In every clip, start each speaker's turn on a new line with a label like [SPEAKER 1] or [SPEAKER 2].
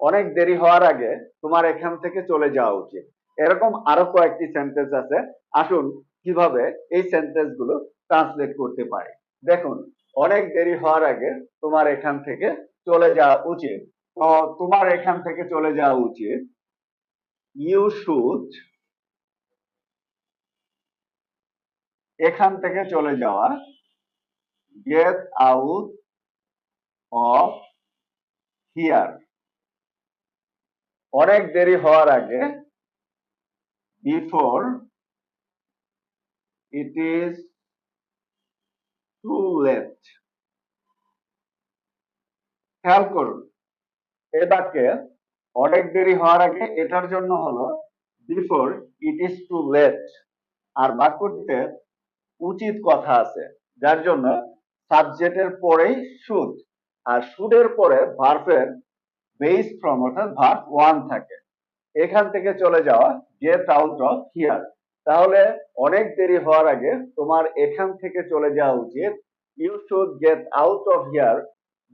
[SPEAKER 1] অনেক দেরি হওয়ার আগে তোমার এখান থেকে চলে যাওয়া উচিত। এরকম আরো কয়েকটি সেন্টেন্স আছে, আসুন কিভাবে এই সেন্টেন্স গুলো ট্রান্সলেট করতে পারি। দেখুন, অনেক দেরি হওয়ার আগে তোমার এখান থেকে চলে যাওয়া উচিত। তো তোমার এখান থেকে চলে যাওয়া উচিত, ইউ শুড, এখান থেকে চলে যাওয়া, গেট আউট অফ হিয়ার। অনেক দেরি হওয়ার আগে, before it is too late. খেয়াল করুন, এই বাক্যে অনেক দেরি হওয়ার আগে এটার জন্য হলো before it is too late, আর বাক্যটিতে উচিত কথা আছে, যার জন্য সাবজেক্টের পরেই শুড, আর শুডের পরে ভার্বের বেস ফর্ম অর্থাৎ ভার্ব ওয়ান থাকে। এখান থেকে চলে যাওয়া, গেট আউট অফ হিয়ার। তাহলে অনেক দেরি হওয়ার আগে তোমার এখান থেকে চলে যাওয়া উচিত, you should get out of here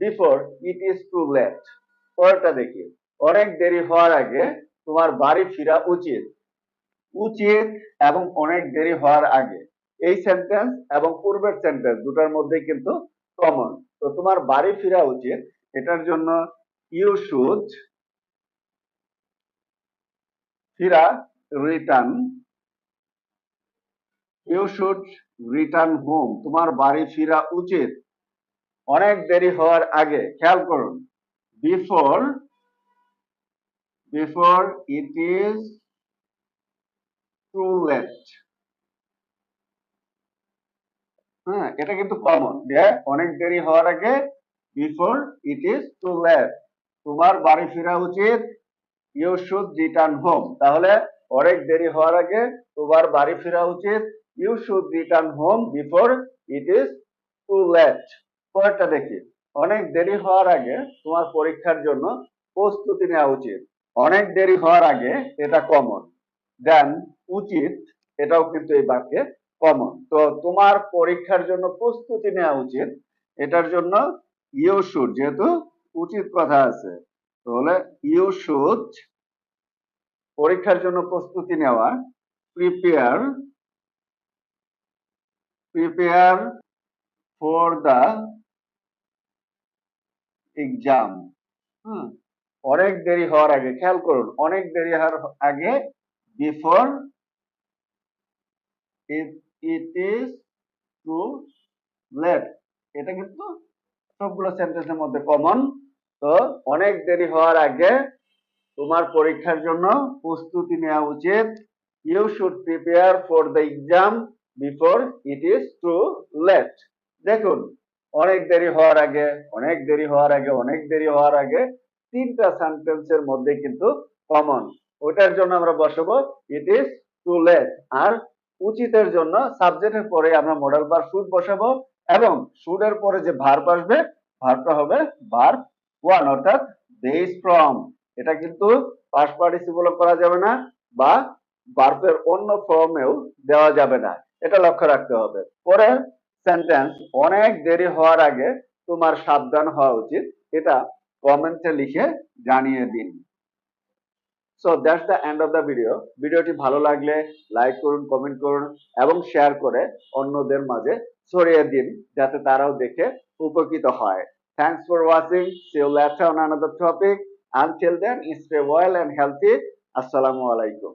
[SPEAKER 1] before it is too late. পরেরটা দেখি, অনেক দেরি হওয়ার আগে তোমার বাড়ি ফেরা উচিত। উচিত এবং অনেক দেরি হওয়ার আগে, এই সেন্টেন্স এবং পূর্বের সেন্টেন্স দুটার মধ্যে কিন্তু কমন। তো তোমার বাড়ি ফেরা উচিত, এটার জন্য ইউ শুড ফিরা, return, you should return home, তোমার বাড়ি ফেরা উচিত। অনেক দেরি হওয়ার আগে, খেয়াল করুন, before it is too late. হ্যাঁ, এটা কিন্তু কমন যে অনেক দেরি হওয়ার আগে, before it is too late, তোমার বাড়ি ফেরা উচিত, ইউ শুড রিটার্ন হোম। তাহলে অনেক দেরি হওয়ার আগে তোমার বাড়ি ফেরা উচিত, you should return home before it is too late. পরেরটা দেখি, অনেক দেরি হওয়ার আগে তোমার পরীক্ষার জন্য প্রস্তুতি নেওয়া উচিত। অনেক দেরি হওয়ার আগে, এটা কমন। দেন উচিত, এটাও কিন্তু এই বাক্যে কমন। তো তোমার পরীক্ষার জন্য প্রস্তুতি নেওয়া উচিত, এটার জন্য ইউ শুড, যেহেতু উচিত কথা আছে, তাহলে ইউ শুড পরীক্ষার জন্য প্রস্তুতি নেওয়া, প্রিপেয়ার ফর দা এক্সাম। অনেক দেরি হওয়ার আগে, খেয়াল করুন, অনেক দেরি হওয়ার আগে, before it is too late. এটা কিন্তু সবগুলো সেন্টেন্সের মধ্যে কমন। তো অনেক দেরি হওয়ার আগে তোমার পরীক্ষার জন্য প্রস্তুতি নেওয়া উচিত, you should prepare for the exam before it is too late. দেখুন, অনেক দেরি হওয়ার আগে, অনেক দেরি হওয়ার আগে, অনেক দেরি হওয়ার আগে, তিনটা সেন্টেন্সের মধ্যে কিন্তু কমন। ওটার জন্য আমরা বসাবো ইট ইজ টু লেট, আর উচিতের জন্য সাবজেক্টের পরে আমরা মডেল ভার্ব শুড বসাবো, এবং শুডের পরে যে ভার্ব আসবে, ভার্বটা হবে ভার্ব ওয়ান অর্থাৎ বেস ফ্রম। এটা কিন্তু পাস্ট পার্টিসিপলও করা যাবে না, বা ভার্বের অন্য ফর্মেও দেওয়া যাবে না, এটা লক্ষ্য রাখতে হবে। পরে সেন্টেন্স, অনেক দেরি হওয়ার আগে তোমার সাবধান হওয়া উচিত, এটা কমেন্টে লিখে জানিয়ে দিন। So that's the end of the video. ভিডিওটি ভালো লাগলে লাইক করুন, কমেন্ট করুন এবং শেয়ার করে অন্যদের মাঝে ছড়িয়ে দিন, যাতে তারাও দেখে উপকৃত হয়। Thanks for watching, see you later on another topic. Until then, stay well and healthy. Assalamu alaikum.